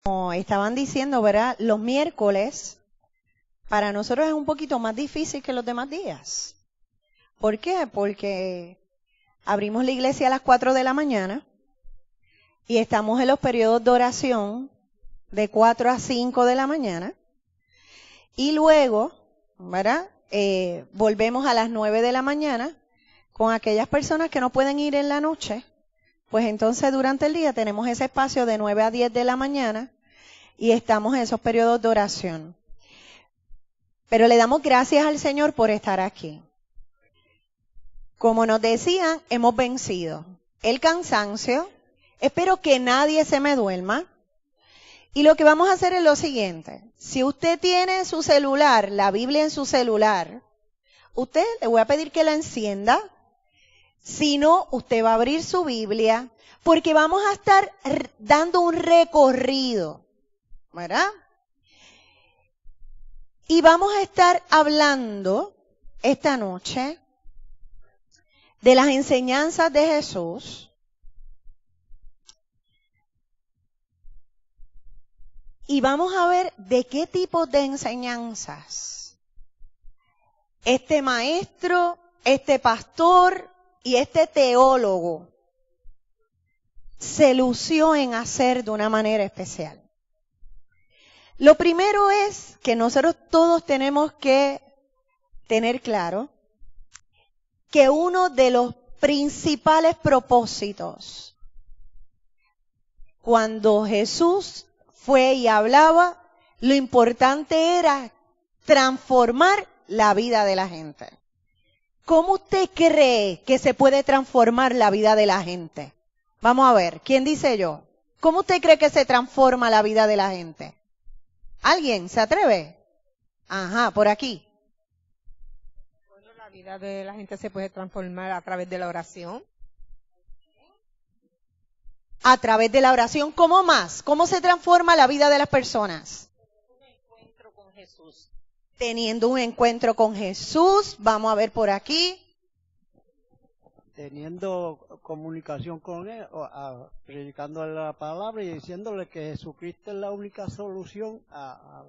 Como estaban diciendo, ¿verdad? Los miércoles para nosotros es un poquito más difícil que los demás días. ¿Por qué? Porque abrimos la iglesia a las 4 de la mañana y estamos en los periodos de oración de 4 a 5 de la mañana y luego, ¿verdad? Volvemos a las 9 de la mañana con aquellas personas que no pueden ir en la noche. Pues entonces durante el día tenemos ese espacio de 9 a 10 de la mañana y estamos en esos periodos de oración. Pero le damos gracias al Señor por estar aquí. Como nos decían, hemos vencido el cansancio. Espero que nadie se me duerma. Y lo que vamos a hacer es lo siguiente. Si usted tiene su celular, la Biblia en su celular, usted le voy a pedir que la encienda. Si no, usted va a abrir su Biblia porque vamos a estar dando un recorrido, ¿verdad? Y vamos a estar hablando esta noche de las enseñanzas de Jesús. Y vamos a ver de qué tipo de enseñanzas este maestro, este pastor y este teólogo se lució en hacer de una manera especial. Lo primero es que nosotros todos tenemos que tener claro que uno de los principales propósitos cuando Jesús fue y hablaba, lo importante era transformar la vida de la gente. ¿Cómo usted cree que se puede transformar la vida de la gente? Vamos a ver, ¿quién dice yo? ¿Cómo usted cree que se transforma la vida de la gente? ¿Alguien se atreve? Ajá, por aquí. Bueno, la vida de la gente se puede transformar a través de la oración. A través de la oración, ¿cómo más? ¿Cómo se transforma la vida de las personas? Un encuentro con Jesús. Teniendo un encuentro con Jesús, vamos a ver por aquí. Teniendo comunicación con Él, predicándole la palabra y diciéndole que Jesucristo es la única solución a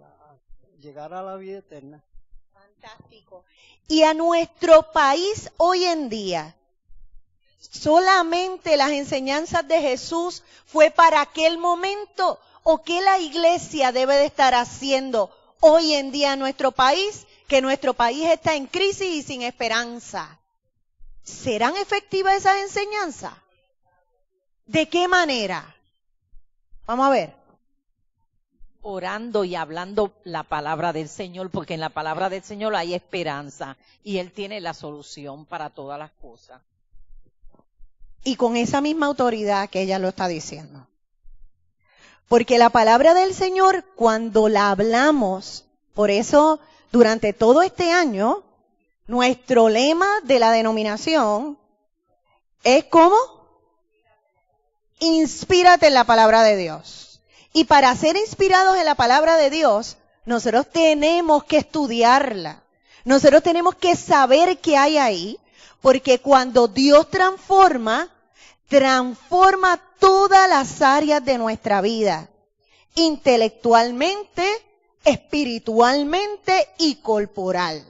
llegar a la vida eterna. Fantástico. Y a nuestro país hoy en día, ¿solamente las enseñanzas de Jesús fue para aquel momento o qué la iglesia debe de estar haciendo hoy en día en nuestro país? Que nuestro país está en crisis y sin esperanza. ¿Serán efectivas esas enseñanzas? ¿De qué manera? Vamos a ver. Orando y hablando la palabra del Señor, porque en la palabra del Señor hay esperanza y Él tiene la solución para todas las cosas. Y con esa misma autoridad que ella lo está diciendo. Porque la palabra del Señor, cuando la hablamos, por eso durante todo este año, nuestro lema de la denominación es ¿cómo? Inspírate en la palabra de Dios. Y para ser inspirados en la palabra de Dios, nosotros tenemos que estudiarla. Nosotros tenemos que saber qué hay ahí, porque cuando Dios transforma todas las áreas de nuestra vida, intelectualmente, espiritualmente y corporal.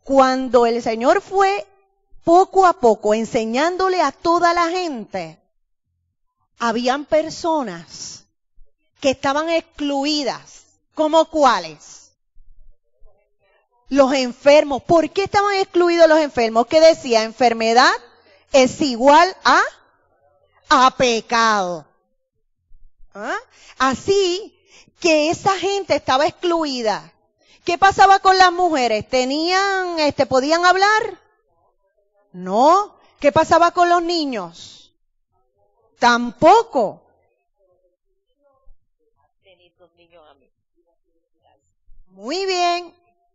Cuando el Señor fue poco a poco enseñándole a toda la gente, habían personas que estaban excluidas. ¿Cómo cuáles? Los enfermos. ¿Por qué estaban excluidos los enfermos? ¿Qué decía? Enfermedad es igual a pecado. ¿Ah? Así que esa gente estaba excluida. ¿Qué pasaba con las mujeres? ¿Podían hablar? No. ¿Qué pasaba con los niños? Tampoco. Muy bien.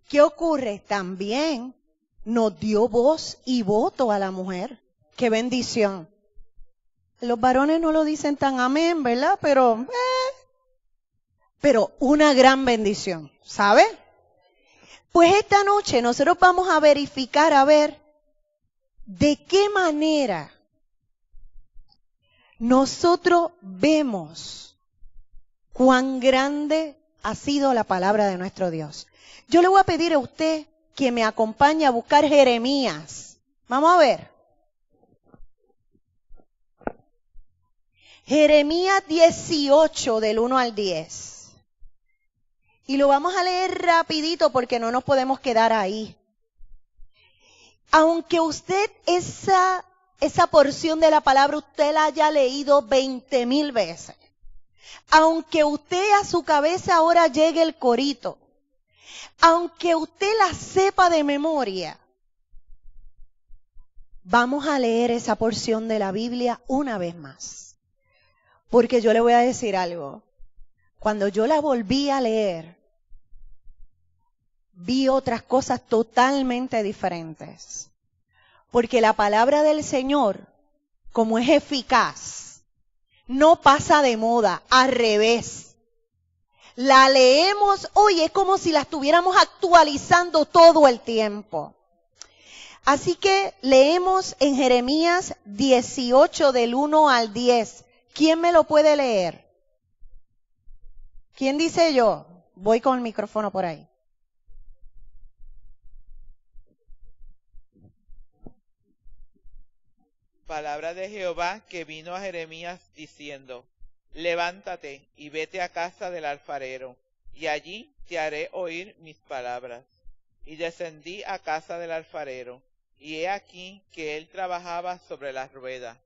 ¿Qué ocurre? También nos dio voz y voto a la mujer. ¡Qué bendición! Los varones no lo dicen tan amén, ¿verdad? Pero una gran bendición, ¿sabe? Pues esta noche nosotros vamos a verificar, a ver, de qué manera nosotros vemos cuán grande ha sido la palabra de nuestro Dios. Yo le voy a pedir a usted que me acompañe a buscar Jeremías. Vamos a ver. Jeremías 18 del 1 al 10. Y lo vamos a leer rapidito porque no nos podemos quedar ahí. Aunque usted esa porción de la palabra usted la haya leído 20,000 veces. Aunque usted a su cabeza ahora llegue el corito. Aunque usted la sepa de memoria. Vamos a leer esa porción de la Biblia una vez más. Porque yo le voy a decir algo. Cuando yo la volví a leer, vi otras cosas totalmente diferentes. Porque la palabra del Señor, como es eficaz, no pasa de moda, al revés. La leemos hoy, es como si la estuviéramos actualizando todo el tiempo. Así que leemos en Jeremías 18 del 1 al 10. ¿Quién me lo puede leer? ¿Quién dice yo? Voy con el micrófono por ahí. Palabra de Jehová que vino a Jeremías diciendo: Levántate y vete a casa del alfarero, y allí te haré oír mis palabras. Y descendí a casa del alfarero, y he aquí que él trabajaba sobre la rueda,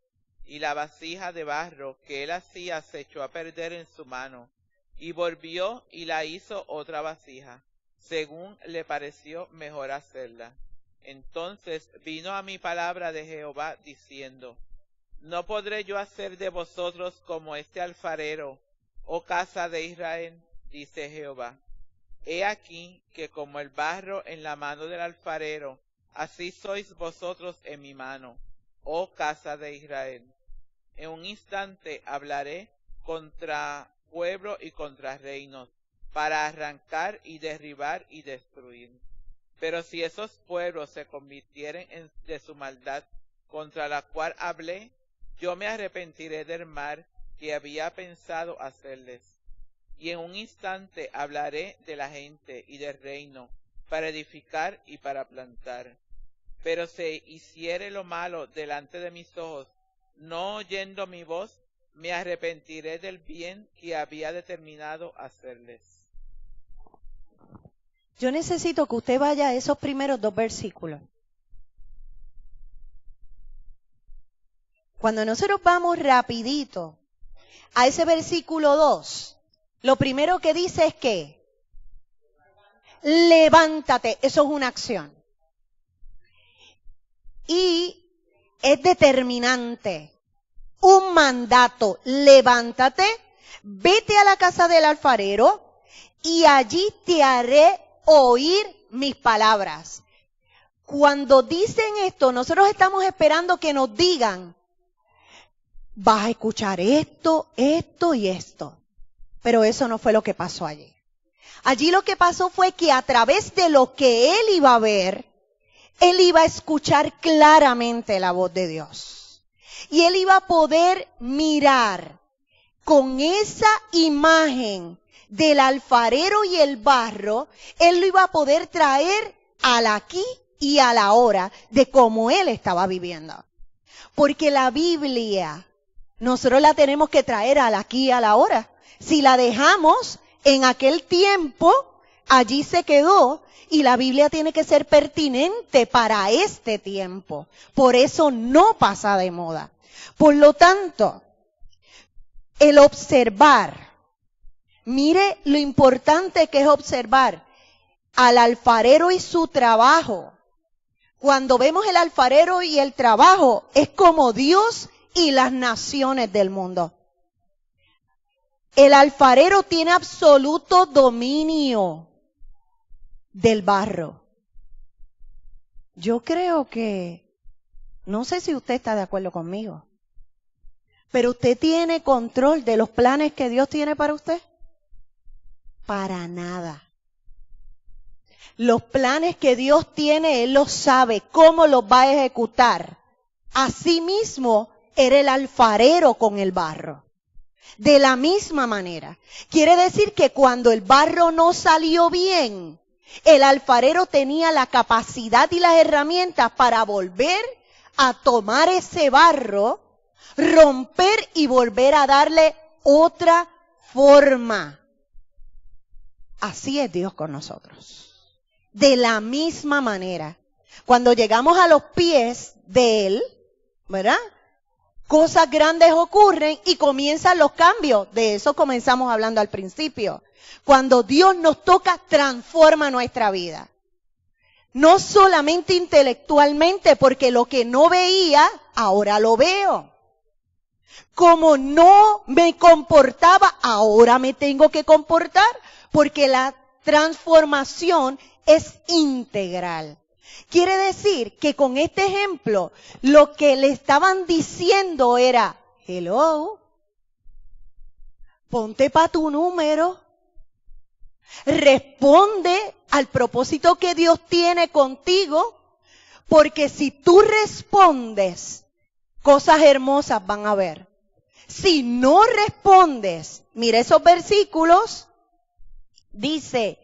y la vasija de barro que él hacía se echó a perder en su mano, y volvió y la hizo otra vasija, según le pareció mejor hacerla. Entonces vino a mí palabra de Jehová diciendo: ¿No podré yo hacer de vosotros como este alfarero, oh casa de Israel? Dice Jehová. He aquí que como el barro en la mano del alfarero, así sois vosotros en mi mano, oh casa de Israel. En un instante hablaré contra pueblo y contra reinos, para arrancar y derribar y destruir. Pero si esos pueblos se convirtieren de su maldad contra la cual hablé, yo me arrepentiré del mal que había pensado hacerles. Y en un instante hablaré de la gente y del reino, para edificar y para plantar. Pero si hiciere lo malo delante de mis ojos, no oyendo mi voz, me arrepentiré del bien que había determinado hacerles. Yo necesito que usted vaya a esos primeros 2 versículos. Cuando nosotros vamos rapidito a ese versículo 2, lo primero que dice es que levántate, eso es una acción. Y es determinante, un mandato, levántate, vete a la casa del alfarero y allí te haré oír mis palabras. Cuando dicen esto, nosotros estamos esperando que nos digan, vas a escuchar esto, esto y esto. Pero eso no fue lo que pasó allí. Allí lo que pasó fue que a través de lo que él iba a ver, él iba a escuchar claramente la voz de Dios. Y él iba a poder mirar con esa imagen del alfarero y el barro, él lo iba a poder traer al aquí y a la hora de cómo él estaba viviendo. Porque la Biblia, nosotros la tenemos que traer al aquí y a la hora. Si la dejamos en aquel tiempo, allí se quedó. Y la Biblia tiene que ser pertinente para este tiempo. Por eso no pasa de moda. Por lo tanto, el observar, mire lo importante que es observar al alfarero y su trabajo. Cuando vemos el alfarero y el trabajo, es como Dios y las naciones del mundo. El alfarero tiene absoluto dominio del barro. Yo creo que, no sé si usted está de acuerdo conmigo, pero usted tiene control de los planes que Dios tiene para usted. Para nada. Los planes que Dios tiene, Él los sabe, cómo los va a ejecutar. Asimismo, era el alfarero con el barro. De la misma manera. Quiere decir que cuando el barro no salió bien, el alfarero tenía la capacidad y las herramientas para volver a tomar ese barro, romper y volver a darle otra forma. Así es Dios con nosotros. De la misma manera. Cuando llegamos a los pies de Él, ¿verdad? Cosas grandes ocurren y comienzan los cambios. De eso comenzamos hablando al principio. Cuando Dios nos toca, transforma nuestra vida. No solamente intelectualmente, porque lo que no veía, ahora lo veo. Como no me comportaba, ahora me tengo que comportar, porque la transformación es integral. Quiere decir que con este ejemplo, lo que le estaban diciendo era, hello, ponte pa' tu número, responde al propósito que Dios tiene contigo, porque si tú respondes, cosas hermosas van a ver. Si no respondes, mira esos versículos, dice,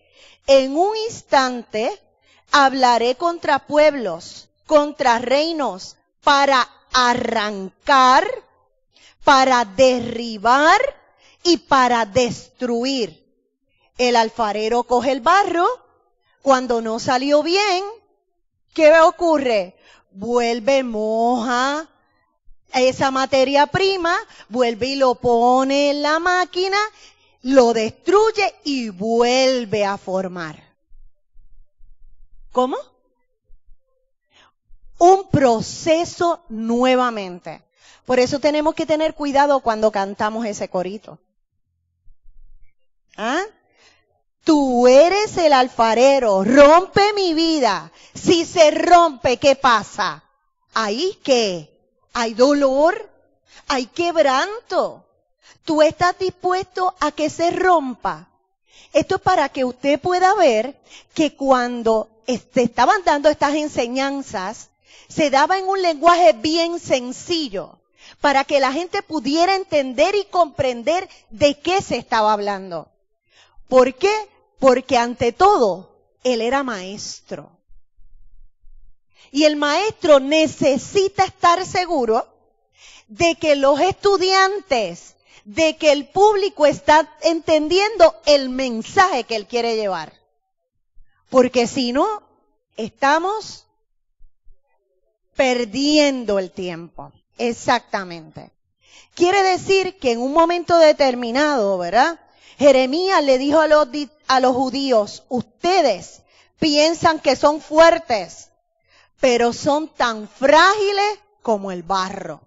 en un instante hablaré contra pueblos, contra reinos, para arrancar, para derribar y para destruir. El alfarero coge el barro, cuando no salió bien, ¿qué ocurre? Vuelve, moja esa materia prima, vuelve y lo pone en la máquina, lo destruye y vuelve a formar. ¿Cómo? Un proceso nuevamente. Por eso tenemos que tener cuidado cuando cantamos ese corito. ¿Ah? Tú eres el alfarero, rompe mi vida. Si se rompe, ¿qué pasa? ¿Ahí qué? Hay dolor, hay quebranto. ¿Tú estás dispuesto a que se rompa? Esto es para que usted pueda ver que cuando te estaban dando estas enseñanzas, se daba en un lenguaje bien sencillo, para que la gente pudiera entender y comprender de qué se estaba hablando. ¿Por qué? Porque ante todo, él era maestro. Y el maestro necesita estar seguro de que los estudiantes, de que el público está entendiendo el mensaje que él quiere llevar. Porque si no, estamos perdiendo el tiempo. Exactamente. Quiere decir que en un momento determinado, ¿verdad? Jeremías le dijo a los judíos, ustedes piensan que son fuertes, pero son tan frágiles como el barro.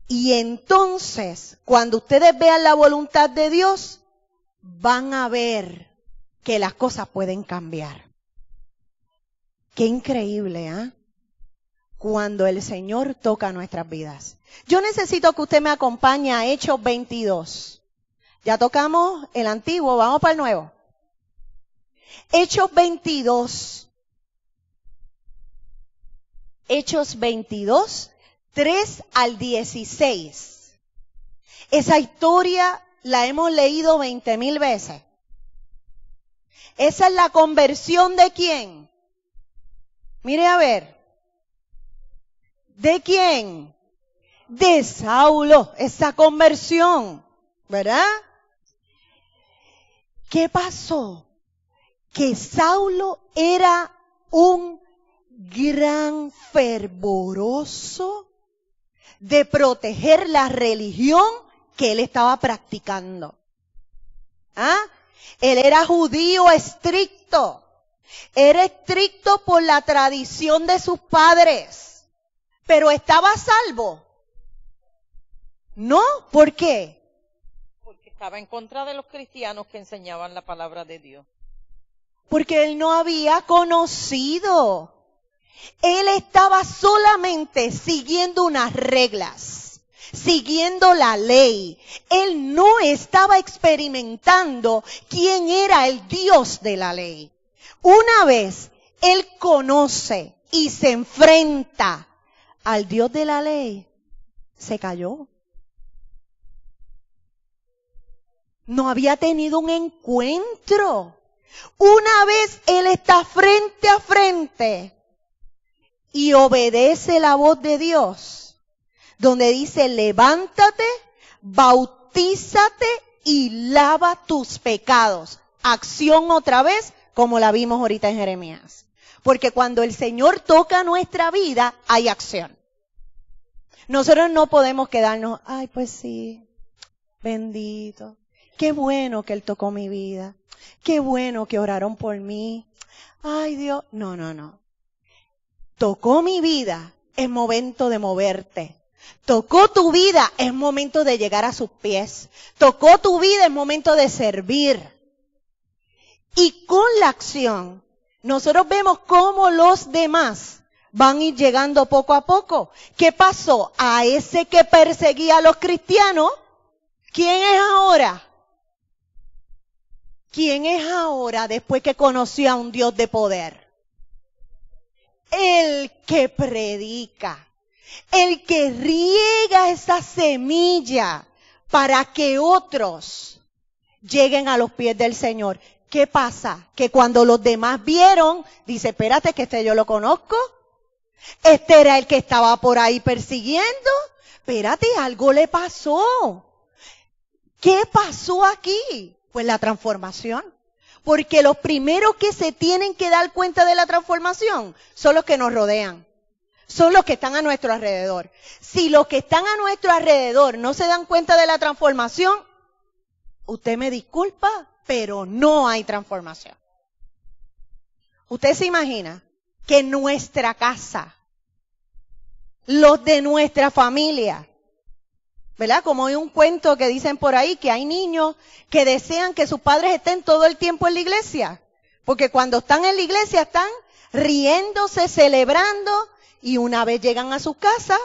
Y entonces, cuando ustedes vean la voluntad de Dios, van a ver que las cosas pueden cambiar. Qué increíble, ¿eh? Cuando el Señor toca nuestras vidas. Yo necesito que usted me acompañe a Hechos 22. Ya tocamos el antiguo, vamos para el nuevo. Hechos 22. Hechos 22, 3 al 16. Esa historia la hemos leído 20,000 veces. Esa es la conversión de quién. Mire a ver. ¿De quién? De Saulo, esa conversión, ¿verdad? ¿Qué pasó? Que Saulo era un gran fervoroso de proteger la religión que él estaba practicando. ¿Ah? Él era judío estricto. Era estricto por la tradición de sus padres. Pero ¿estaba a salvo? No, ¿por qué? Porque estaba en contra de los cristianos que enseñaban la palabra de Dios. Porque él no había conocido. Él estaba solamente siguiendo unas reglas, siguiendo la ley. Él no estaba experimentando quién era el Dios de la ley. Una vez él conoce y se enfrenta al Dios de la ley, se cayó. No había tenido un encuentro. Una vez él está frente a frente y obedece la voz de Dios, donde dice, levántate, bautízate y lava tus pecados. Acción otra vez, como la vimos ahorita en Jeremías. Porque cuando el Señor toca nuestra vida, hay acción. Nosotros no podemos quedarnos, ay, pues sí, bendito. Qué bueno que Él tocó mi vida. Qué bueno que oraron por mí. Ay, Dios. No. Tocó mi vida, es momento de moverte. Tocó tu vida, es momento de llegar a sus pies. Tocó tu vida, es momento de servir. Y con la acción, nosotros vemos cómo los demás van a ir llegando poco a poco. ¿Qué pasó? A ese que perseguía a los cristianos, ¿quién es ahora? ¿Quién es ahora después que conoció a un Dios de poder? El que predica, el que riega esa semilla para que otros lleguen a los pies del Señor. ¿Qué pasa? Que cuando los demás vieron, dice, espérate que este yo lo conozco. Este era el que estaba por ahí persiguiendo. Espérate, algo le pasó. ¿Qué pasó aquí? Pues la transformación. Porque los primeros que se tienen que dar cuenta de la transformación son los que nos rodean. Son los que están a nuestro alrededor. Si los que están a nuestro alrededor no se dan cuenta de la transformación, usted me disculpa, pero no hay transformación. Usted se imagina que en nuestra casa, los de nuestra familia, ¿verdad? Como hay un cuento que dicen por ahí que hay niños que desean que sus padres estén todo el tiempo en la iglesia. Porque cuando están en la iglesia están riéndose, celebrando, y una vez llegan a su casa,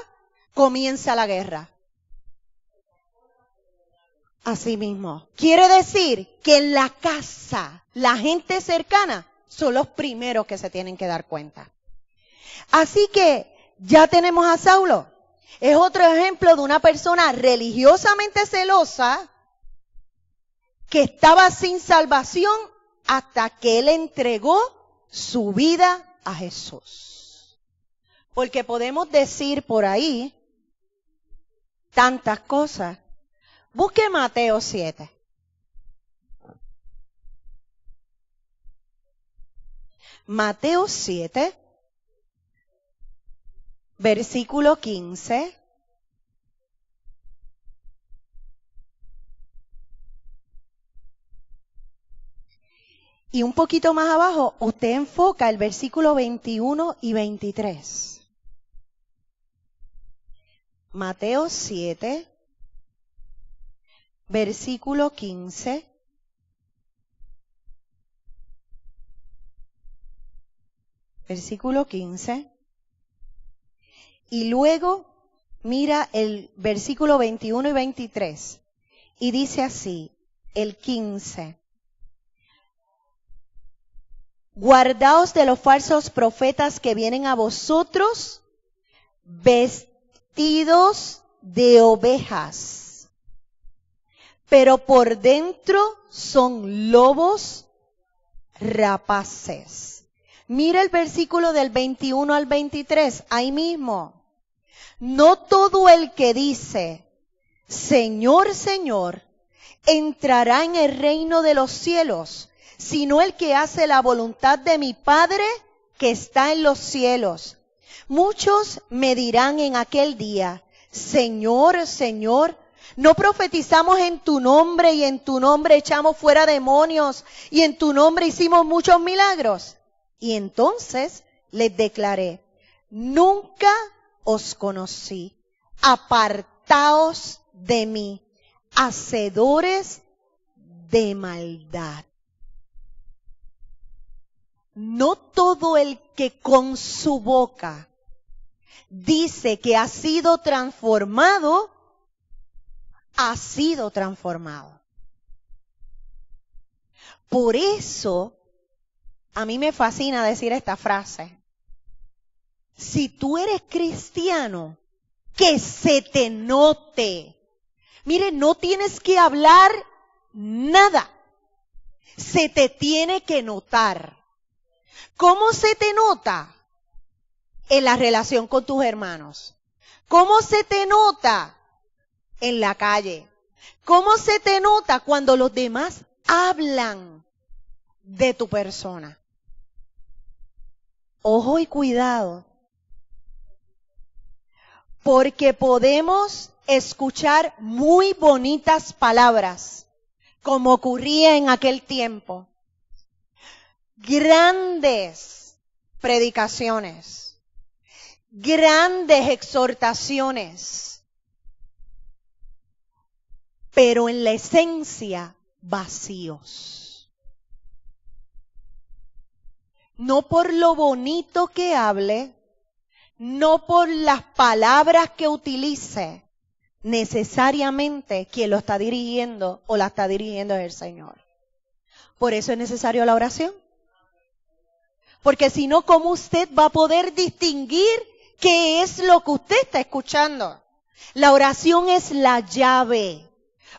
comienza la guerra. Así mismo. Quiere decir que en la casa, la gente cercana son los primeros que se tienen que dar cuenta. Así que ya tenemos a Saulo. Es otro ejemplo de una persona religiosamente celosa que estaba sin salvación hasta que él entregó su vida a Jesús. Porque podemos decir por ahí tantas cosas. Busque Mateo 7. Mateo 7, versículo 15. Y un poquito más abajo, usted enfoca el versículo 21 y 23. Mateo 7, versículo 15. Versículo 15. Y luego mira el versículo 21 y 23. Y dice así, el 15. Guardaos de los falsos profetas que vienen a vosotros vestidos de ovejas, pero por dentro son lobos rapaces. Mira el versículo del 21 al 23, ahí mismo. No todo el que dice, Señor, Señor, entrará en el reino de los cielos, sino el que hace la voluntad de mi Padre que está en los cielos. Muchos me dirán en aquel día, Señor, Señor, ¿no profetizamos en tu nombre y en tu nombre echamos fuera demonios y en tu nombre hicimos muchos milagros? Y entonces les declaré, nunca os conocí, apartaos de mí, hacedores de maldad. No todo el que con su boca dice que ha sido transformado, ha sido transformado. Por eso, a mí me fascina decir esta frase. Si tú eres cristiano, que se te note. Mire, no tienes que hablar nada. Se te tiene que notar. ¿Cómo se te nota? En la relación con tus hermanos. ¿Cómo se te nota? En la calle. ¿Cómo se te nota cuando los demás hablan de tu persona? Ojo y cuidado. Porque podemos escuchar muy bonitas palabras, como ocurría en aquel tiempo. Grandes predicaciones, grandes exhortaciones, pero en la esencia vacíos. No por lo bonito que hable, no por las palabras que utilice, necesariamente quien lo está dirigiendo o la está dirigiendo es el Señor. Por eso es necesario la oración. Porque si no, ¿cómo usted va a poder distinguir qué es lo que usted está escuchando? La oración es la llave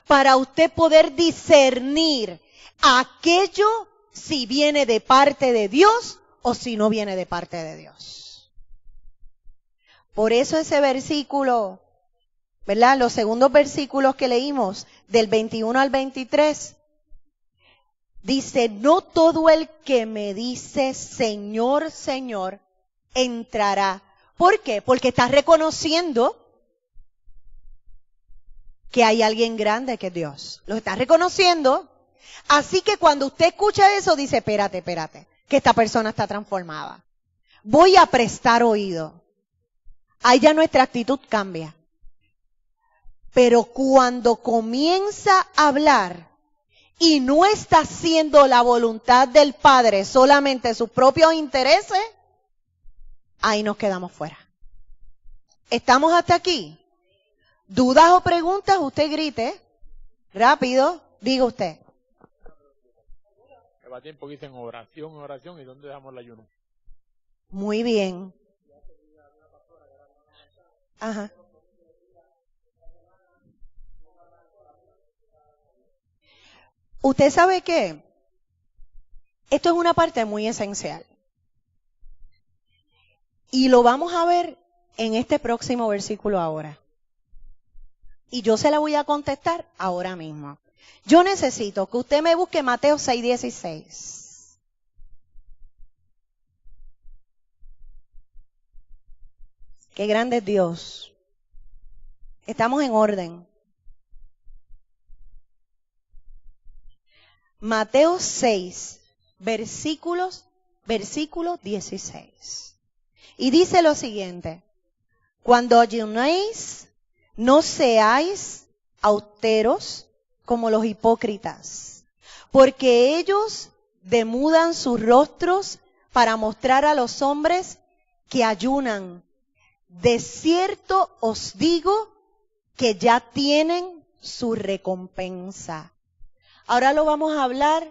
para usted poder discernir aquello si viene de parte de Dios o si no viene de parte de Dios. Por eso ese versículo, ¿verdad? Los segundos versículos que leímos, del 21 al 23, dice, no todo el que me dice Señor, Señor, entrará. ¿Por qué? Porque está reconociendo que hay alguien grande que es Dios. Lo está reconociendo. Así que cuando usted escucha eso, dice, espérate, que esta persona está transformada. Voy a prestar oído. Ahí ya nuestra actitud cambia. Pero cuando comienza a hablar y no está haciendo la voluntad del Padre, solamente sus propios intereses, ahí nos quedamos fuera. ¿Estamos hasta aquí? ¿Dudas o preguntas? Usted grite. Rápido, diga usted. Lleva tiempo que dicen oración, ¿y dónde dejamos el ayuno? Muy bien. Ajá. ¿Usted sabe qué? Esto es una parte muy esencial. Y lo vamos a ver en este próximo versículo ahora. Y yo se la voy a contestar ahora mismo. Yo necesito que usted me busque Mateo 6:16. Qué grande es Dios. Estamos en orden. Mateo 6, versículo 16. Y dice lo siguiente: cuando ayunéis, no seáis austeros como los hipócritas, porque ellos demudan sus rostros para mostrar a los hombres que ayunan. De cierto os digo que ya tienen su recompensa. Ahora lo vamos a hablar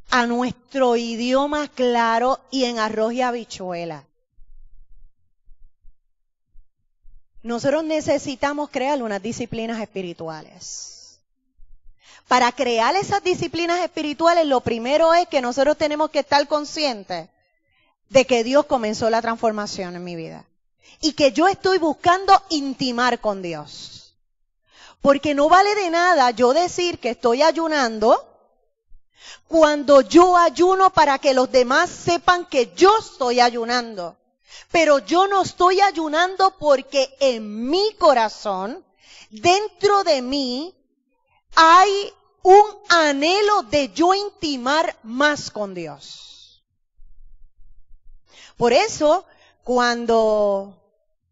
a nuestro idioma claro y en arroz y habichuela. Nosotros necesitamos crear unas disciplinas espirituales. Para crear esas disciplinas espirituales, lo primero es que nosotros tenemos que estar conscientes de que Dios comenzó la transformación en mi vida. Y que yo estoy buscando intimar con Dios. Porque no vale de nada yo decir que estoy ayunando cuando yo ayuno para que los demás sepan que yo estoy ayunando. Pero yo no estoy ayunando porque en mi corazón, dentro de mí, hay un anhelo de yo intimar más con Dios. Por eso, cuando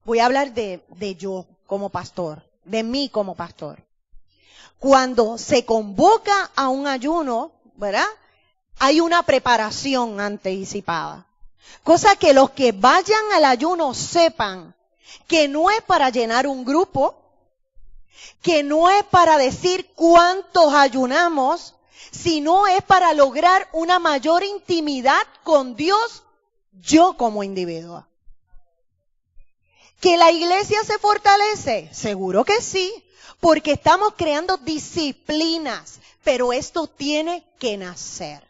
voy a hablar de yo como pastor, de mí como pastor, cuando se convoca a un ayuno, ¿verdad? Hay una preparación anticipada. Cosa que los que vayan al ayuno sepan que no es para llenar un grupo, que no es para decir cuántos ayunamos, sino es para lograr una mayor intimidad con Dios, yo como individuo. ¿Que la iglesia se fortalece? Seguro que sí, porque estamos creando disciplinas, pero esto tiene que nacer.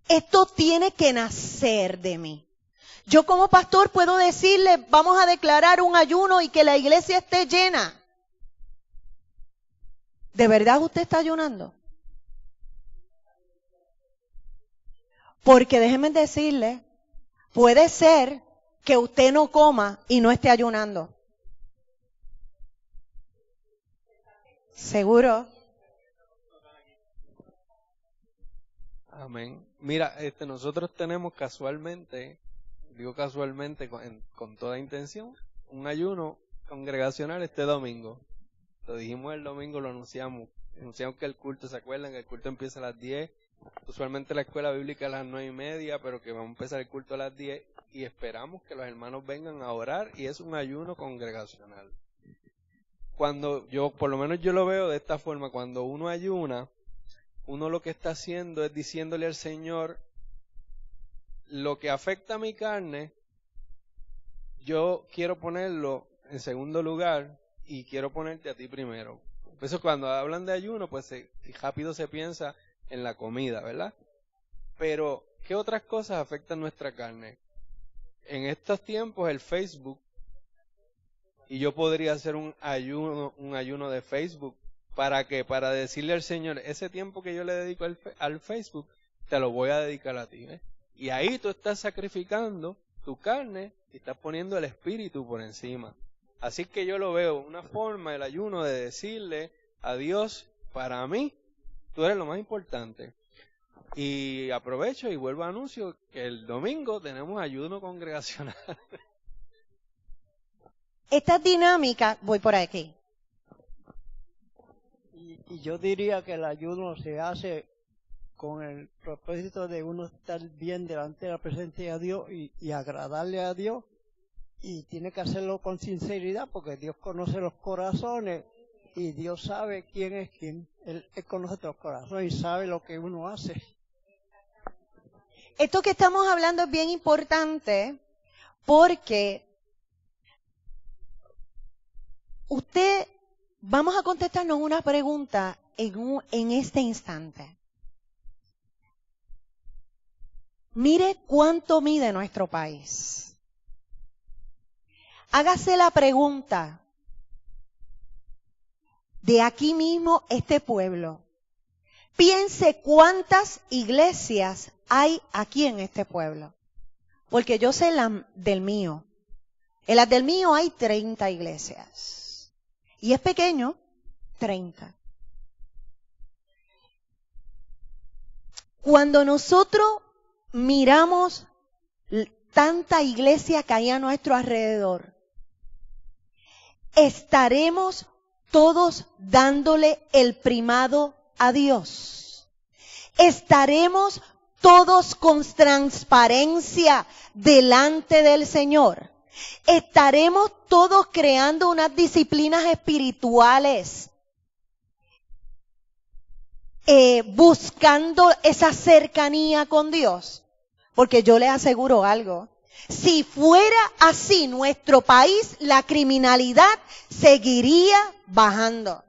Esto tiene que nacer de mí. Yo como pastor puedo decirle, vamos a declarar un ayuno y que la iglesia esté llena. ¿De verdad usted está ayunando? Porque déjenme decirle, puede ser que usted no coma y no esté ayunando. ¿Seguro? Amén. Mira, nosotros tenemos casualmente, digo casualmente con toda intención, un ayuno congregacional este domingo. Lo dijimos el domingo, lo anunciamos que el culto, ¿se acuerdan? Que el culto empieza a las 10. Usualmente la escuela bíblica a las 9:30, pero que vamos a empezar el culto a las 10 y esperamos que los hermanos vengan a orar y es un ayuno congregacional. Cuando por lo menos yo lo veo de esta forma, cuando uno ayuna, uno lo que está haciendo es diciéndole al Señor, lo que afecta a mi carne, yo quiero ponerlo en segundo lugar y quiero ponerte a ti primero. Por eso cuando hablan de ayuno, pues rápido se piensa en la comida, ¿verdad? Pero, ¿qué otras cosas afectan nuestra carne? En estos tiempos el Facebook, y yo podría hacer un ayuno de Facebook, ¿para qué? Para decirle al Señor, ese tiempo que yo le dedico al Facebook, te lo voy a dedicar a ti, ¿eh? Y ahí tú estás sacrificando tu carne y estás poniendo el espíritu por encima. Así que yo lo veo una forma, el ayuno, de decirle a Dios, para mí, tú eres lo más importante. Y aprovecho y vuelvo a anuncio que el domingo tenemos ayuno congregacional. Esta dinámica, voy por aquí. Y yo diría que el ayuno se hace con el propósito de uno estar bien delante de la presencia de Dios y agradarle a Dios. Y tiene que hacerlo con sinceridad porque Dios conoce los corazones y Dios sabe quién es quién. Él conoce los corazones y sabe lo que uno hace. Esto que estamos hablando es bien importante porque vamos a contestarnos una pregunta en este instante. Mire cuánto mide nuestro país. Hágase la pregunta, de aquí mismo este pueblo, piense cuántas iglesias hay aquí en este pueblo, porque yo sé la del mío. En las del mío hay 30 iglesias, y es pequeño, 30. Cuando nosotros miramos tanta iglesia que hay a nuestro alrededor, estaremos todos dándole el primado a Dios. Estaremos todos con transparencia delante del Señor. Estaremos todos creando unas disciplinas espirituales, buscando esa cercanía con Dios. Porque yo les aseguro algo, si fuera así nuestro país, la criminalidad seguiría bajando.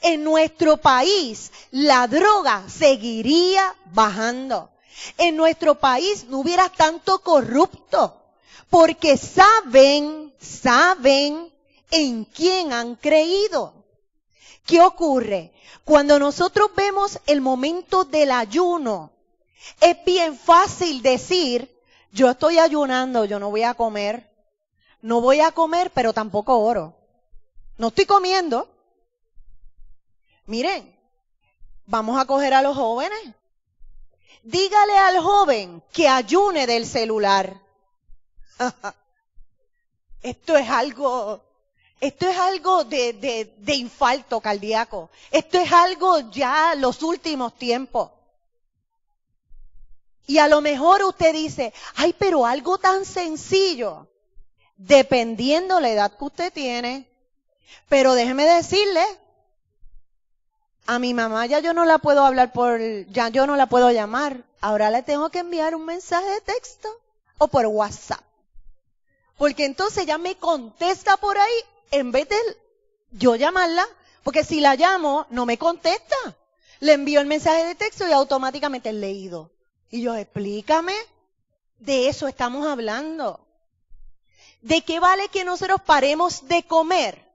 En nuestro país, la droga seguiría bajando. En nuestro país no hubiera tanto corrupto, porque saben en quién han creído. ¿Qué ocurre? Cuando nosotros vemos el momento del ayuno, es bien fácil decir, yo estoy ayunando, yo no voy a comer. No voy a comer, pero tampoco oro. No estoy comiendo. Miren, vamos a coger a los jóvenes. Dígale al joven que ayune del celular. Esto es algo de infarto cardíaco. Esto es algo ya los últimos tiempos. Y a lo mejor usted dice, ay, pero algo tan sencillo, dependiendo la edad que usted tiene. Pero déjeme decirle, a mi mamá ya yo no la puedo hablar ya yo no la puedo llamar. Ahora le tengo que enviar un mensaje de texto o por WhatsApp. Porque entonces ella me contesta por ahí en vez de yo llamarla, porque si la llamo no me contesta. Le envío el mensaje de texto y automáticamente es leído. Y yo, explícame, de eso estamos hablando. ¿De qué vale que nosotros paremos de comer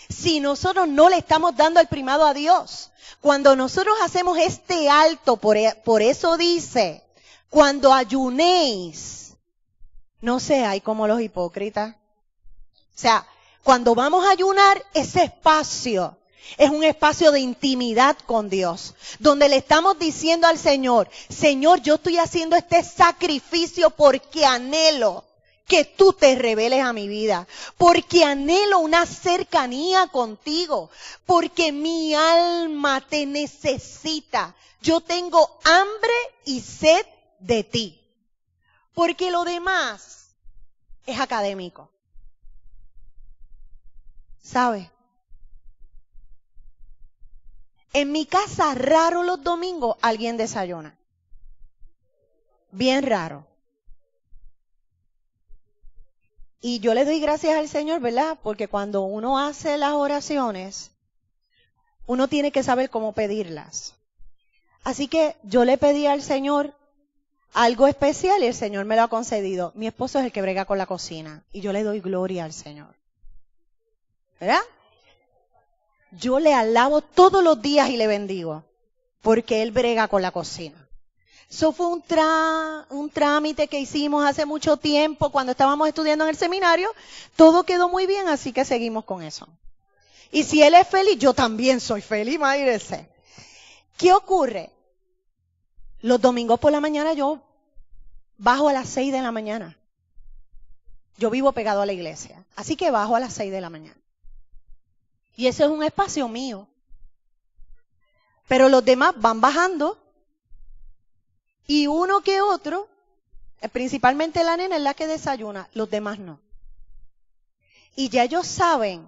si nosotros no le estamos dando el primado a Dios? Cuando nosotros hacemos este alto, por eso dice, cuando ayunéis, no seáis como los hipócritas. O sea, cuando vamos a ayunar, ese espacio es un espacio de intimidad con Dios, donde le estamos diciendo al Señor, Señor, yo estoy haciendo este sacrificio porque anhelo que tú te reveles a mi vida, porque anhelo una cercanía contigo, porque mi alma te necesita. Yo tengo hambre y sed de ti, porque lo demás es académico. ¿Sabe? En mi casa, raro los domingos, alguien desayuna. Bien raro. Y yo le doy gracias al Señor, ¿verdad? Porque cuando uno hace las oraciones, uno tiene que saber cómo pedirlas. Así que yo le pedí al Señor algo especial y el Señor me lo ha concedido. Mi esposo es el que brega con la cocina y yo le doy gloria al Señor. ¿Verdad? Yo le alabo todos los días y le bendigo, porque Él brega con la cocina. Eso fue un trámite que hicimos hace mucho tiempo cuando estábamos estudiando en el seminario. Todo quedó muy bien, así que seguimos con eso. Y si Él es feliz, yo también soy feliz, imagínense. ¿Qué ocurre? Los domingos por la mañana yo bajo a las 6 de la mañana. Yo vivo pegado a la iglesia, así que bajo a las 6 de la mañana. Y ese es un espacio mío. Pero los demás van bajando y uno que otro, principalmente la nena es la que desayuna, los demás no. Y ya ellos saben,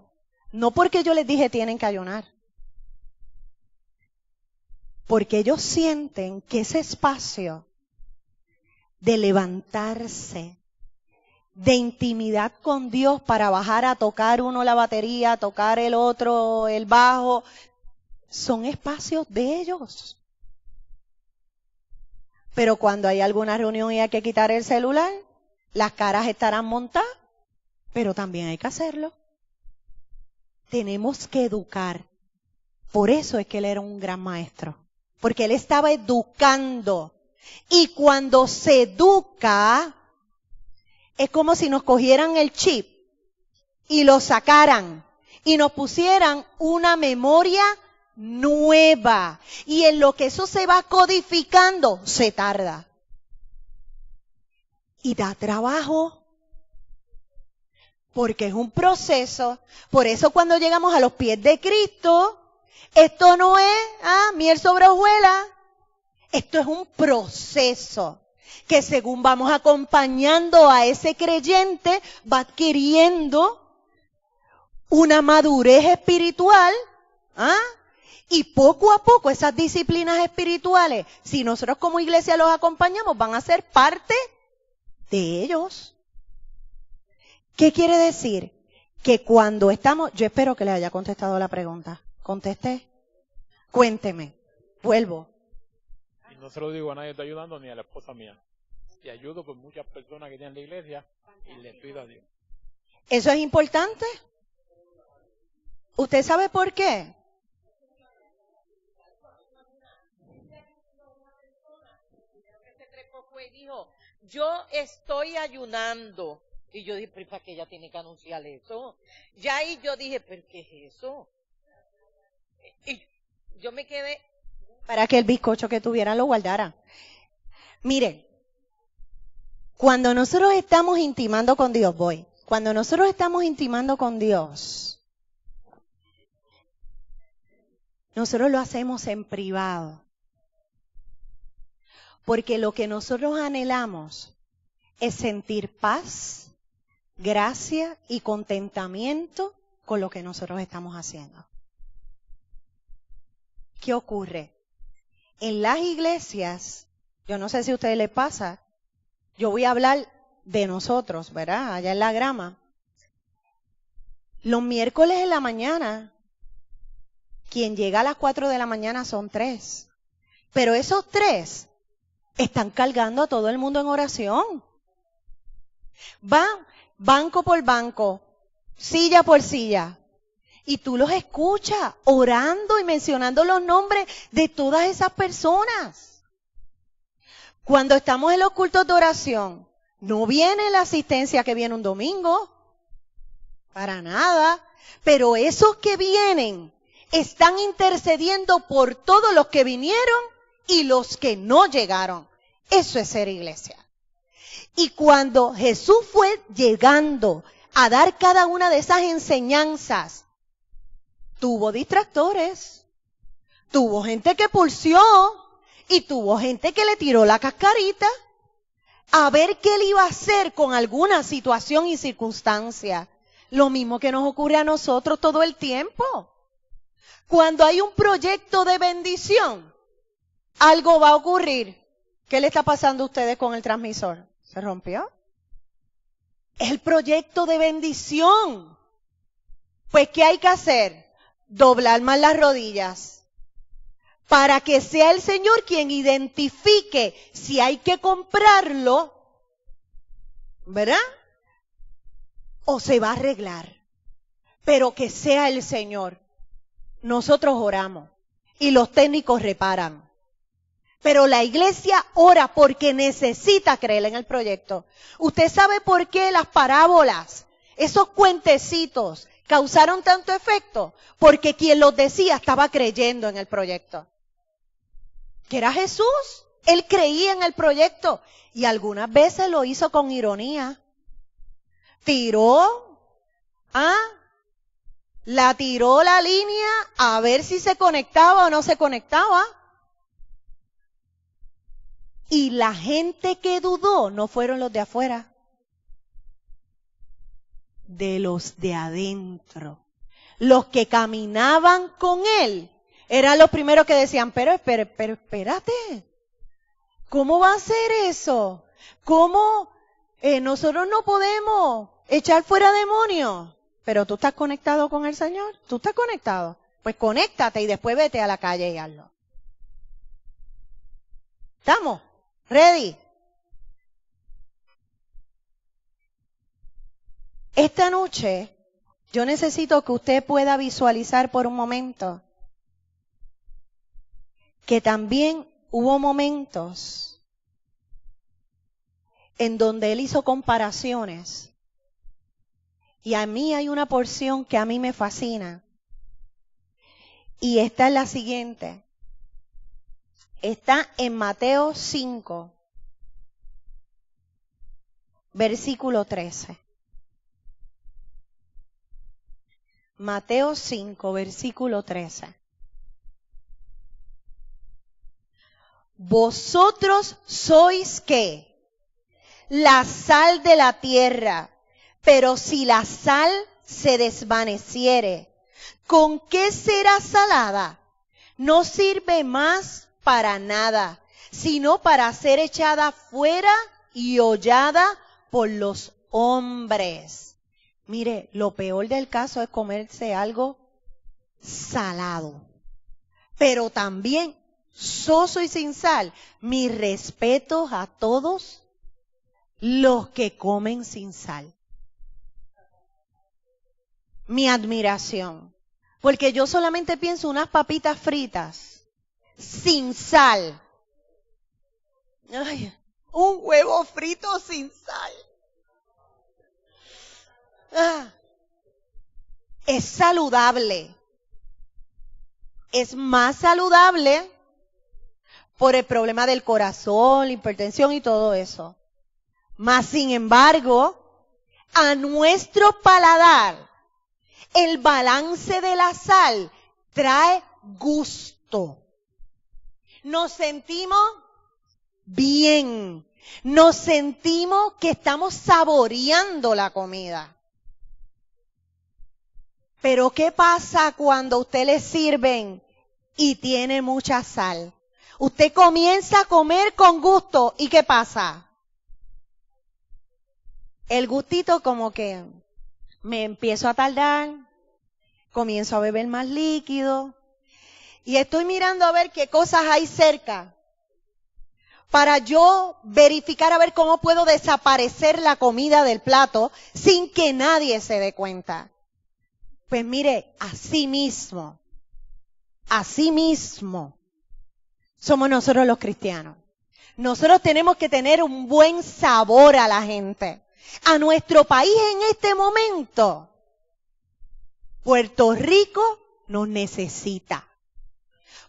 no porque yo les dije tienen que ayunar, porque ellos sienten que ese espacio de levantarse, de intimidad con Dios para bajar a tocar uno la batería, tocar el otro el bajo, son espacios de ellos. Pero cuando hay alguna reunión y hay que quitar el celular, las caras estarán montadas, pero también hay que hacerlo. Tenemos que educar. Por eso es que él era un gran maestro, porque él estaba educando. Y cuando se educa, es como si nos cogieran el chip y lo sacaran y nos pusieran una memoria nueva. Y en lo que eso se va codificando, se tarda. Y da trabajo. Porque es un proceso. Por eso cuando llegamos a los pies de Cristo, esto no es miel sobre hojuelas. Esto es un proceso que según vamos acompañando a ese creyente, va adquiriendo una madurez espiritual, y poco a poco esas disciplinas espirituales, si nosotros como iglesia los acompañamos, van a ser parte de ellos. ¿Qué quiere decir? Que cuando estamos, yo espero que le haya contestado la pregunta. ¿Contesté? Cuénteme. Vuelvo. Y no se lo digo a nadie, está ayudando, ni a la esposa mía. Y ayudo con muchas personas que tienen la iglesia y le pido a Dios. ¿Eso es importante? ¿Usted sabe por qué? Y dijo, yo estoy ayunando. Y yo dije, pero ¿para qué ella tiene que anunciar eso? Ya ahí yo dije, ¿pero qué es eso? Y yo me quedé. Para que el bizcocho que tuviera lo guardara. Miren, cuando nosotros estamos intimando con Dios, cuando nosotros estamos intimando con Dios, nosotros lo hacemos en privado. Porque lo que nosotros anhelamos es sentir paz, gracia y contentamiento con lo que nosotros estamos haciendo. ¿Qué ocurre? En las iglesias, yo no sé si a ustedes les pasa, yo voy a hablar de nosotros, ¿verdad? Allá en la grama. Los miércoles en la mañana, quien llega a las 4 de la mañana son 3. Pero esos 3 están cargando a todo el mundo en oración. Van banco por banco, silla por silla. Y tú los escuchas orando y mencionando los nombres de todas esas personas. Cuando estamos en los cultos de oración, no viene la asistencia que viene un domingo. Para nada. Pero esos que vienen están intercediendo por todos los que vinieron y los que no llegaron. Eso es ser iglesia. Y cuando Jesús fue llegando a dar cada una de esas enseñanzas, tuvo distractores, tuvo gente que pulsió y tuvo gente que le tiró la cascarita a ver qué él iba a hacer con alguna situación y circunstancia. Lo mismo que nos ocurre a nosotros todo el tiempo. Cuando hay un proyecto de bendición, algo va a ocurrir. ¿Qué le está pasando a ustedes con el transmisor? ¿Se rompió? Es el proyecto de bendición. Pues, ¿qué hay que hacer? Doblar más las rodillas. Para que sea el Señor quien identifique si hay que comprarlo, ¿verdad? O se va a arreglar. Pero que sea el Señor. Nosotros oramos y los técnicos reparan. Pero la iglesia ora porque necesita creer en el proyecto. ¿Usted sabe por qué las parábolas, esos cuentecitos, causaron tanto efecto? Porque quien los decía estaba creyendo en el proyecto. Que era Jesús. Él creía en el proyecto. Y algunas veces lo hizo con ironía. La tiró la línea a ver si se conectaba o no se conectaba. Y la gente que dudó no fueron los de afuera, de los de adentro. Los que caminaban con él eran los primeros que decían, pero espérate, ¿cómo va a ser eso? ¿Cómo nosotros no podemos echar fuera demonios? Pero tú estás conectado con el Señor, tú estás conectado. Pues conéctate y después vete a la calle y hazlo. ¿Estamos? ¿Ready? Esta noche yo necesito que usted pueda visualizar por un momento que también hubo momentos en donde él hizo comparaciones. Y a mí hay una porción que a mí me fascina. Y esta es la siguiente. Está en Mateo 5, versículo 13. Mateo 5, versículo 13. Vosotros sois ¿qué? La sal de la tierra. Pero si la sal se desvaneciere, ¿con qué será salada? No sirve más para nada, sino para ser echada fuera y hollada por los hombres. Mire, lo peor del caso es comerse algo salado, pero también soso y sin sal. Mis respetos a todos los que comen sin sal. Mi admiración, porque yo solamente pienso unas papitas fritas sin sal. Ay, un huevo frito sin sal. Es saludable. Es más saludable por el problema del corazón, la hipertensión y todo eso. Mas, sin embargo, a nuestro paladar, el balance de la sal trae gusto. Nos sentimos bien. Nos sentimos que estamos saboreando la comida. Pero ¿qué pasa cuando a usted le sirven y tiene mucha sal? Usted comienza a comer con gusto. ¿Y qué pasa? el gustito como que me empiezo a tardar, comienzo a beber más líquido y estoy mirando a ver qué cosas hay cerca para yo verificar a ver cómo puedo desaparecer la comida del plato sin que nadie se dé cuenta. Pues mire, así mismo somos nosotros los cristianos. Nosotros tenemos que tener un buen sabor a la gente. A nuestro país en este momento, Puerto Rico nos necesita.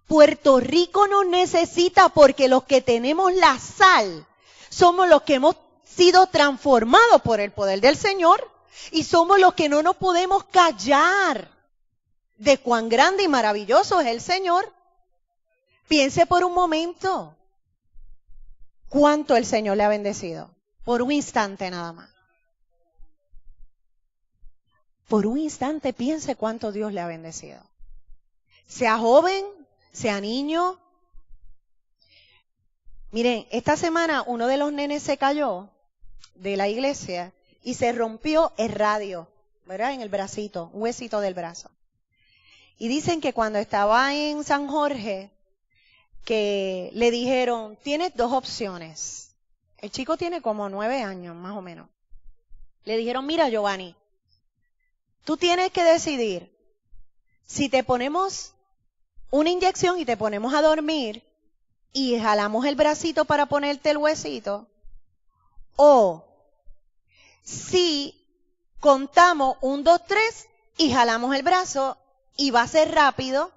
Puerto Rico nos necesita porque los que tenemos la sal somos los que hemos sido transformados por el poder del Señor y somos los que no nos podemos callar de cuán grande y maravilloso es el Señor. Piense por un momento cuánto el Señor le ha bendecido. Por un instante nada más. Por un instante piense cuánto Dios le ha bendecido. Sea joven, sea niño. Miren, esta semana uno de los nenes se cayó de la iglesia y se rompió el radio, ¿verdad? En el bracito, un huesito del brazo. Y dicen que cuando estaba en San Jorge, que le dijeron, tienes dos opciones. El chico tiene como 9 años, más o menos. Le dijeron, mira, Giovanni, tú tienes que decidir si te ponemos una inyección y te ponemos a dormir y jalamos el bracito para ponerte el huesito, o si contamos 1, 2, 3 y jalamos el brazo y va a ser rápido,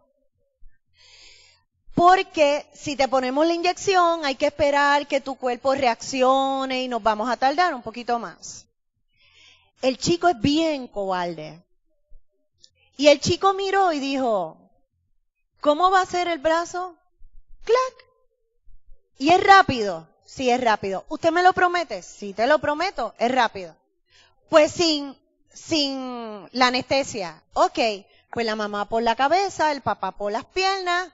porque si te ponemos la inyección hay que esperar que tu cuerpo reaccione y nos vamos a tardar un poquito más. El chico es bien cobarde. Y el chico miró y dijo, ¿cómo va a ser el brazo? ¡Clac! ¿Y es rápido? Sí, es rápido. ¿Usted me lo promete? Sí, te lo prometo, es rápido. Pues sin la anestesia. Ok, pues la mamá por la cabeza, el papá por las piernas.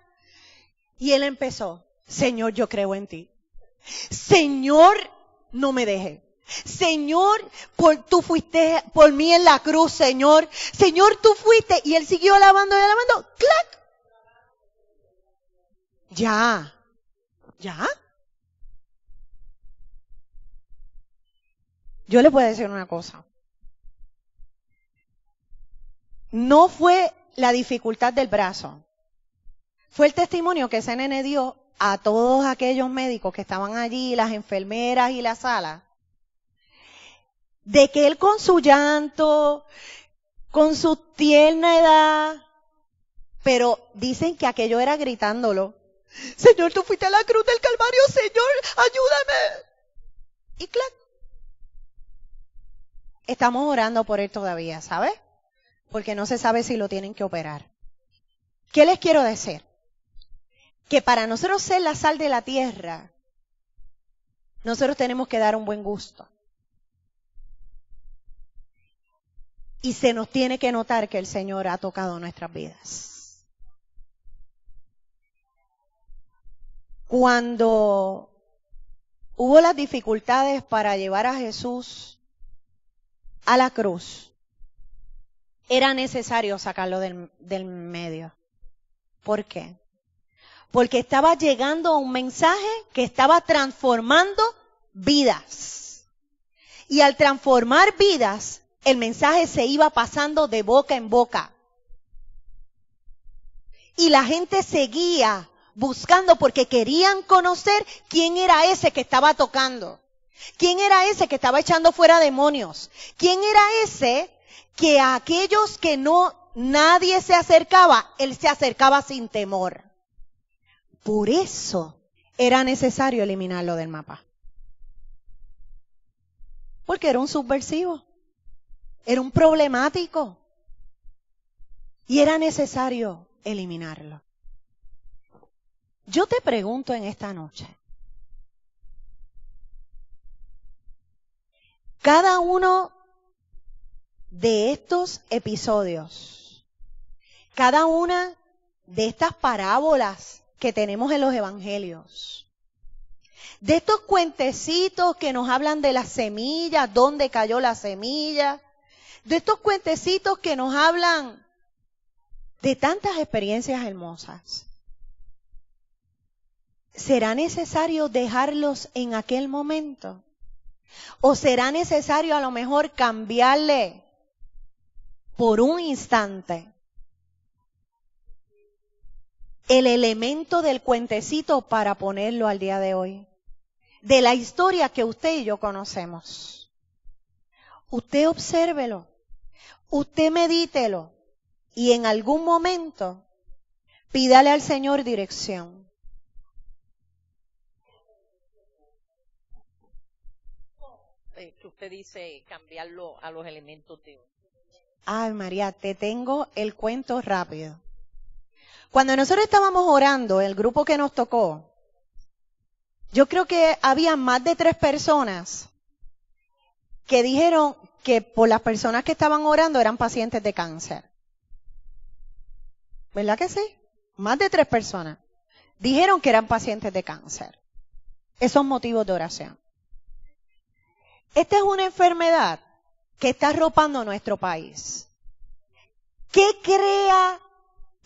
Y él empezó, Señor, yo creo en ti. Señor, no me dejes. Señor, tú fuiste por mí en la cruz, Señor. Señor, tú fuiste. Y él siguió alabando y alabando. ¡Clac! Ya. Yo le puedo decir una cosa. No fue la dificultad del brazo. Fue el testimonio que ese nene dio a todos aquellos médicos que estaban allí, las enfermeras y la sala, de que él con su llanto, con su tierna edad, pero dicen que aquello era gritándolo. Señor, tú fuiste a la cruz del Calvario, Señor, ayúdame. Y clac. Estamos orando por él todavía, ¿sabes? Porque no se sabe si lo tienen que operar. ¿Qué les quiero decir? Que para nosotros ser la sal de la tierra, nosotros tenemos que dar un buen gusto. Y se nos tiene que notar que el Señor ha tocado nuestras vidas. Cuando hubo las dificultades para llevar a Jesús a la cruz, era necesario sacarlo del medio. ¿Por qué? Porque estaba llegando un mensaje que estaba transformando vidas. Y al transformar vidas, el mensaje se iba pasando de boca en boca. Y la gente seguía buscando porque querían conocer quién era ese que estaba tocando. ¿Quién era ese que estaba echando fuera demonios? ¿Quién era ese que a aquellos que nadie se acercaba, él se acercaba sin temor? Por eso era necesario eliminarlo del mapa. Porque era un subversivo, era un problemático y era necesario eliminarlo. Yo te pregunto en esta noche, cada uno de estos episodios, cada una de estas parábolas que tenemos en los evangelios, De estos cuentecitos que nos hablan de las semillas, dónde cayó la semilla. De estos cuentecitos que nos hablan de tantas experiencias hermosas. ¿Será necesario dejarlos en aquel momento? ¿O será necesario a lo mejor cambiarle por un instante el elemento del cuentecito para ponerlo al día de hoy? De la historia que usted y yo conocemos. Usted obsérvelo, usted medítelo y en algún momento pídale al Señor dirección. Que usted dice cambiarlo a los elementos de hoy. Ay, María, te tengo el cuento rápido. Cuando nosotros estábamos orando, el grupo que nos tocó, yo creo que había más de 3 personas que dijeron que por las personas que estaban orando eran pacientes de cáncer. ¿Verdad que sí? Más de 3 personas dijeron que eran pacientes de cáncer. Esos motivos de oración. Esta es una enfermedad que está arropando nuestro país. ¿Qué crea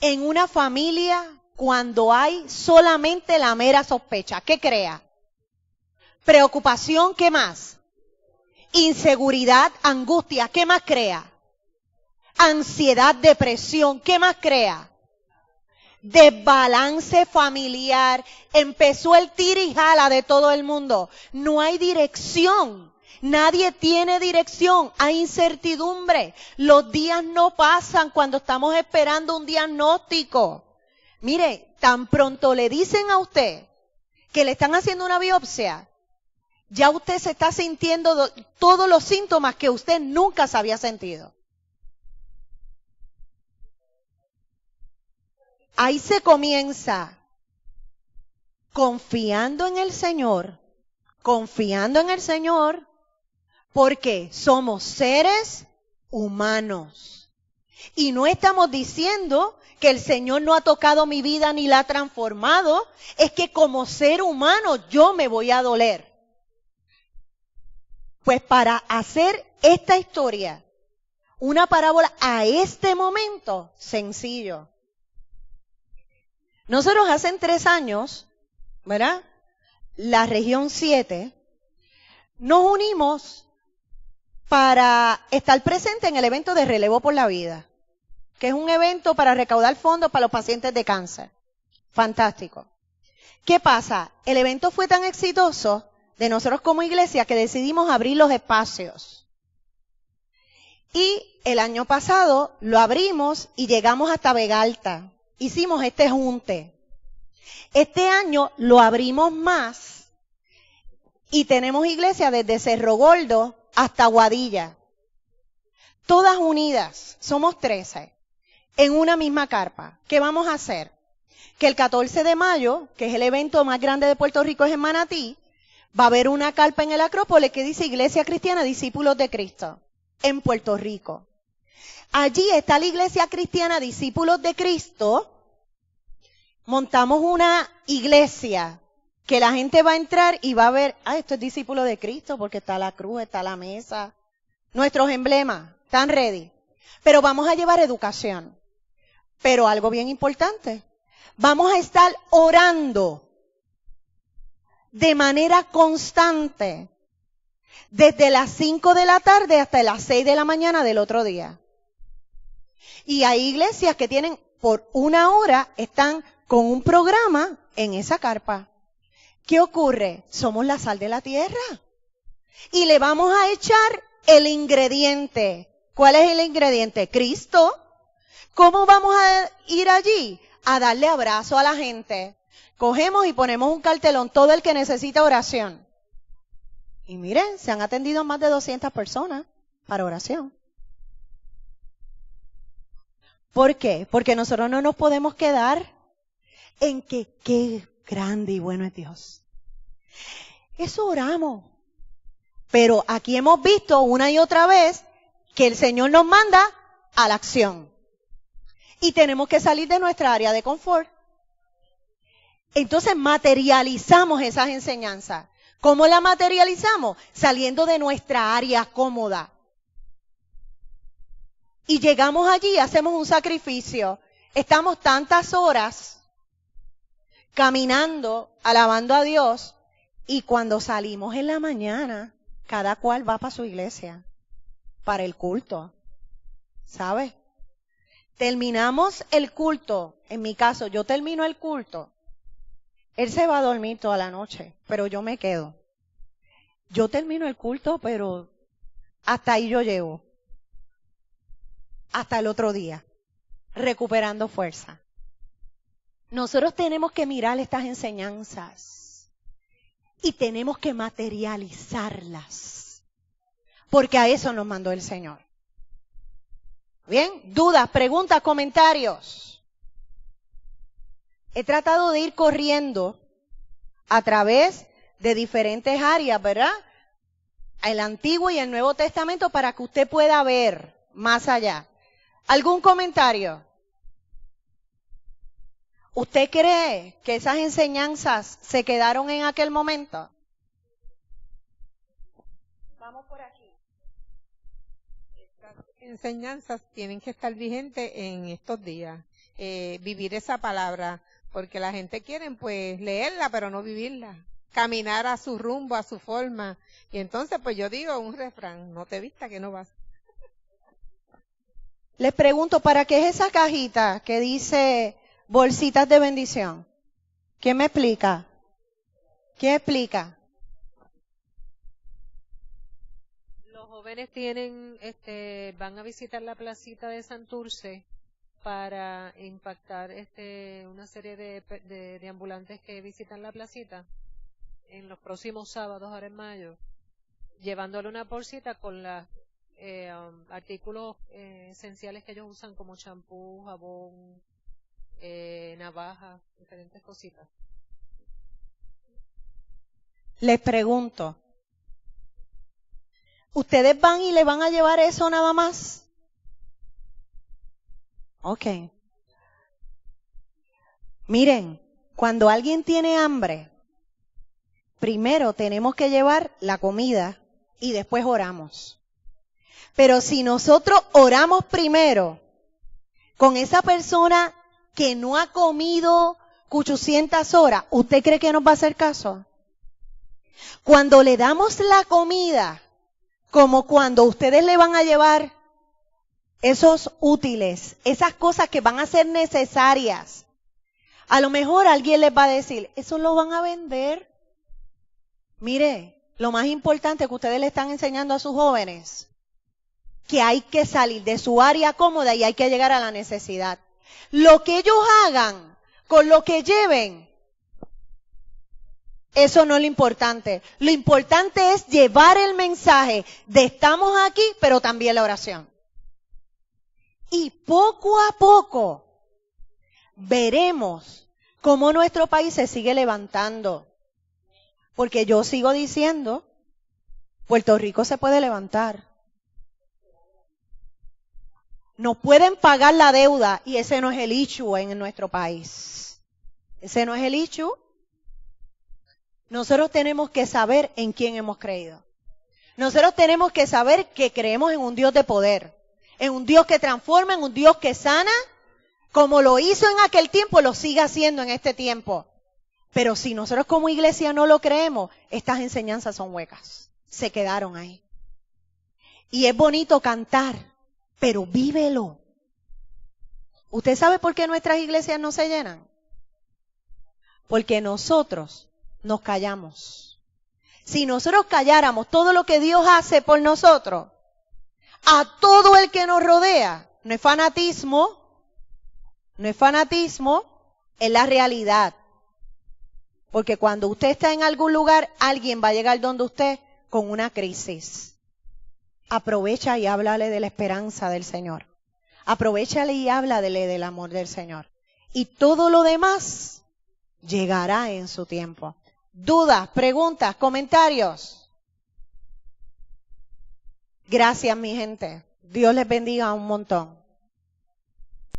en una familia cuando hay solamente la mera sospecha? ¿Qué crea? Preocupación, ¿qué más? Inseguridad, angustia, ¿qué más crea? Ansiedad, depresión, ¿qué más crea? Desbalance familiar, empezó el tira y jala de todo el mundo. No hay dirección. Nadie tiene dirección, hay incertidumbre. Los días no pasan cuando estamos esperando un diagnóstico. Mire, tan pronto le dicen a usted que le están haciendo una biopsia, ya usted se está sintiendo todos los síntomas que usted nunca se había sentido. Ahí se comienza confiando en el Señor, porque somos seres humanos. Y no estamos diciendo que el Señor no ha tocado mi vida ni la ha transformado, es que como ser humano yo me voy a doler. Pues para hacer esta historia una parábola a este momento, sencillo. Nosotros hace 3 años, ¿verdad? La región 7, nos unimos para estar presente en el evento de Relevo por la Vida, que es un evento para recaudar fondos para los pacientes de cáncer. Fantástico. ¿Qué pasa? El evento fue tan exitoso de nosotros como iglesia que decidimos abrir los espacios. Y el año pasado lo abrimos y llegamos hasta Vega Alta. Hicimos este junte. Este año lo abrimos más y tenemos iglesia desde Cerro Gordo hasta Guadilla. Todas unidas, somos 13, en una misma carpa. ¿Qué vamos a hacer? Que el 14 de mayo, que es el evento más grande de Puerto Rico, es en Manatí, va a haber una carpa en el Acrópolis que dice Iglesia Cristiana Discípulos de Cristo, en Puerto Rico. Allí está la Iglesia Cristiana Discípulos de Cristo. Montamos una iglesia que la gente va a entrar y va a ver, esto es discípulo de Cristo porque está la cruz, está la mesa. Nuestros emblemas están ready. Pero vamos a llevar educación. Pero algo bien importante, vamos a estar orando de manera constante desde las 5 de la tarde hasta las 6 de la mañana del otro día. Y hay iglesias que tienen por 1 hora, están con un programa en esa carpa. ¿Qué ocurre? Somos la sal de la tierra. Y le vamos a echar el ingrediente. ¿Cuál es el ingrediente? Cristo. ¿Cómo vamos a ir allí? A darle abrazo a la gente. Cogemos y ponemos un cartelón, todo el que necesita oración. Y miren, se han atendido más de 200 personas para oración. ¿Por qué? Porque nosotros no nos podemos quedar en que qué grande y bueno es Dios. Eso oramos. Pero aquí hemos visto una y otra vez que el Señor nos manda a la acción. Y tenemos que salir de nuestra área de confort. Entonces materializamos esas enseñanzas. ¿Cómo la materializamos? Saliendo de nuestra área cómoda. Y llegamos allí, hacemos un sacrificio. Estamos tantas horas caminando, alabando a Dios, y cuando salimos en la mañana, cada cual va para su iglesia, para el culto. ¿Sabes? Terminamos el culto. En mi caso, yo termino el culto. Él se va a dormir toda la noche, pero yo me quedo. Yo termino el culto, pero hasta ahí yo llego. Hasta el otro día, recuperando fuerza. Nosotros tenemos que mirar estas enseñanzas y tenemos que materializarlas, porque a eso nos mandó el Señor. Bien, dudas, preguntas, comentarios. He tratado de ir corriendo a través de diferentes áreas, ¿verdad? El Antiguo y el Nuevo Testamento para que usted pueda ver más allá. ¿Algún comentario? ¿Usted cree que esas enseñanzas se quedaron en aquel momento? Vamos por aquí. Estas enseñanzas tienen que estar vigentes en estos días. Vivir esa palabra, porque la gente quiere pues leerla pero no vivirla, caminar a su rumbo, a su forma. Y entonces pues yo digo un refrán: no te vistas que no vas. Les pregunto, ¿para qué es esa cajita que dice bolsitas de bendición? ¿Quién me explica? ¿Quién explica? Los jóvenes van a visitar la placita de Santurce para impactar una serie de ambulantes que visitan la placita en los próximos sábados, ahora en mayo, llevándole una bolsita con las artículos esenciales que ellos usan, como champú, jabón, navajas, diferentes cositas. Les pregunto, ¿ustedes van y le van a llevar eso nada más? Ok. Miren, cuando alguien tiene hambre, primero tenemos que llevar la comida y después oramos. Pero si nosotros oramos primero con esa persona que no ha comido 800 horas, ¿usted cree que nos va a hacer caso? Cuando le damos la comida, como cuando ustedes le van a llevar esos útiles, esas cosas que van a ser necesarias, a lo mejor alguien les va a decir, ¿eso lo van a vender? Mire, lo más importante que ustedes le están enseñando a sus jóvenes, que hay que salir de su área cómoda y hay que llegar a la necesidad. Lo que ellos hagan con lo que lleven, eso no es lo importante. Lo importante es llevar el mensaje de estamos aquí, pero también la oración. Y poco a poco veremos cómo nuestro país se sigue levantando. Porque yo sigo diciendo, Puerto Rico se puede levantar. Nos pueden pagar la deuda y ese no es el issue en nuestro país. Ese no es el issue. Nosotros tenemos que saber en quién hemos creído. Nosotros tenemos que saber que creemos en un Dios de poder, en un Dios que transforma, en un Dios que sana, como lo hizo en aquel tiempo, lo sigue haciendo en este tiempo. Pero si nosotros como iglesia no lo creemos, estas enseñanzas son huecas. Se quedaron ahí. Y es bonito cantar, pero vívelo. ¿Usted sabe por qué nuestras iglesias no se llenan? Porque nosotros nos callamos. Si nosotros calláramos todo lo que Dios hace por nosotros, a todo el que nos rodea, no es fanatismo, es la realidad. Porque cuando usted está en algún lugar, alguien va a llegar donde usted con una crisis. Aprovecha y háblale de la esperanza del Señor. Aprovechale y háblale del amor del Señor. Y todo lo demás llegará en su tiempo. ¿Dudas, preguntas, comentarios? Gracias, mi gente. Dios les bendiga un montón.